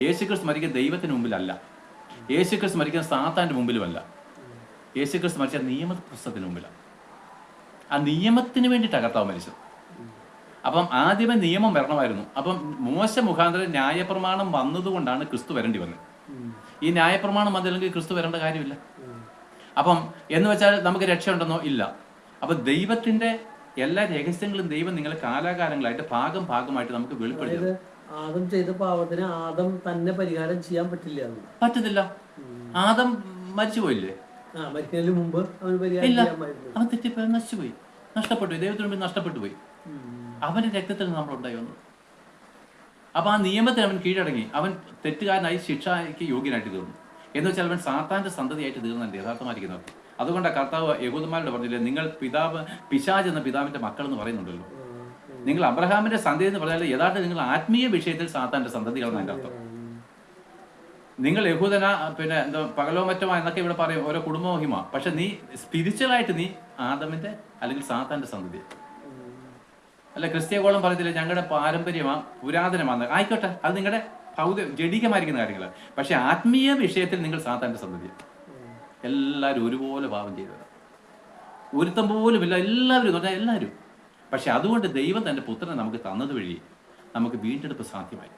യേശുക്രിസ്തു മരിക്കുന്ന ദൈവത്തിന് മുമ്പിലല്ല, യേശുക്രിസ്തു മരിക്കുന്ന സാത്താൻ്റെ മുമ്പിലുമല്ല, യേശുക്രിസ്തു മരിച്ച നിയമപുസ്തകത്തിന് മുമ്പിലാണ്. ആ നിയമത്തിന് വേണ്ടിയിട്ടാണ് കർത്താവ് മരിച്ചത്. അപ്പം ആദ്യമേ നിയമം വരണമായിരുന്നു. അപ്പം മോശ മുഖാന്തരം ന്യായപ്രമാണം വന്നതുകൊണ്ടാണ് ക്രിസ്തു വരേണ്ടി വന്നത്. ഈ ന്യായപ്രമാണം വന്നില്ലെങ്കിൽ ക്രിസ്തു വരേണ്ട കാര്യമില്ല. അപ്പം എന്ന് വെച്ചാൽ നമുക്ക് രക്ഷ ഉണ്ടെന്നോ? ഇല്ല. അപ്പം ദൈവത്തിന്റെ എല്ലാ രഹസ്യങ്ങളും ദൈവം നിങ്ങളെ കാലാകാലങ്ങളായിട്ട് ഭാഗമായിട്ട് നമുക്ക് വെളിപ്പെടുത്തി. ആദം ചെയ്ത പാപത്തിന് ആദം തന്നെ പരിഹാരം ചെയ്യാൻ പറ്റത്തില്ല. ആദം മരിച്ചുപോയില്ലേ? മരിക്കുന്നതിന് മുമ്പ് ഇല്ല, അവൻ തെറ്റിപ്പോയി, നശിച്ചുപോയി, നഷ്ടപ്പെട്ടു, ദൈവത്തിന് മുമ്പിൽ നഷ്ടപ്പെട്ടു പോയി. അവന്റെ രക്തത്തിൽ നമ്മൾ ഉണ്ടായി വന്നു. അപ്പൊ ആ നിയമത്തിന് അവൻ കീഴടങ്ങി, അവൻ തെറ്റുകാരനായി ശിക്ഷയ്ക്ക് യോഗ്യനായിട്ട് തീർന്നു. എന്ന് വെച്ചാൽ അവൻ സാത്താന്റെ സന്തതിയായിട്ട് തീർന്നുണ്ട് യഥാർത്ഥമായിരിക്കുന്നത്. അതുകൊണ്ടാണ് കർത്താവ് യഹൂദന്മാരോട് പറഞ്ഞില്ലേ, നിങ്ങൾ പിശാച് എന്ന പിതാവിന്റെ മക്കൾ എന്ന് പറയുന്നുണ്ടല്ലോ. നിങ്ങൾ അബ്രഹാമിന്റെ സന്തതി എന്ന് പറഞ്ഞാൽ യഥാർത്ഥ നിങ്ങൾ ആത്മീയ വിഷയത്തിൽ സാത്താന്റെ സന്തതികളെന്ന് അതിന്റെ അർത്ഥം. നിങ്ങൾ യഹൂദന പിന്നെ എന്താ പകലോ മറ്റോ എന്നൊക്കെ ഇവിടെ പറയും, ഓരോ കുടുംബമഹിമ. പക്ഷെ നീ സ്പിരിച്വലായിട്ട് നീ ആദമിന്റെ അല്ലെങ്കിൽ സാത്താന്റെ സന്തതി അല്ല. ക്രിസ്ത്യഗോളം പറയത്തില്ല ഞങ്ങളുടെ പാരമ്പര്യമാ, പുരാതനമാണ്. ആയിക്കോട്ടെ, അത് നിങ്ങളുടെ ജഡികമായിരിക്കുന്ന കാര്യങ്ങൾ. പക്ഷെ ആത്മീയ വിഷയത്തിൽ നിങ്ങൾ സാത്താന്റെ സന്തതി. എല്ലാവരും ഒരുപോലെ പാപം ചെയ്തത്, ഒരുത്തം പോലും ഇല്ല, എല്ലാവരും എന്ന് പറഞ്ഞാൽ എല്ലാവരും. പക്ഷെ അതുകൊണ്ട് ദൈവം തന്റെ പുത്രനെ നമുക്ക് തന്നത് വഴി നമുക്ക് വീണ്ടെടുപ്പ് സാധ്യമായി.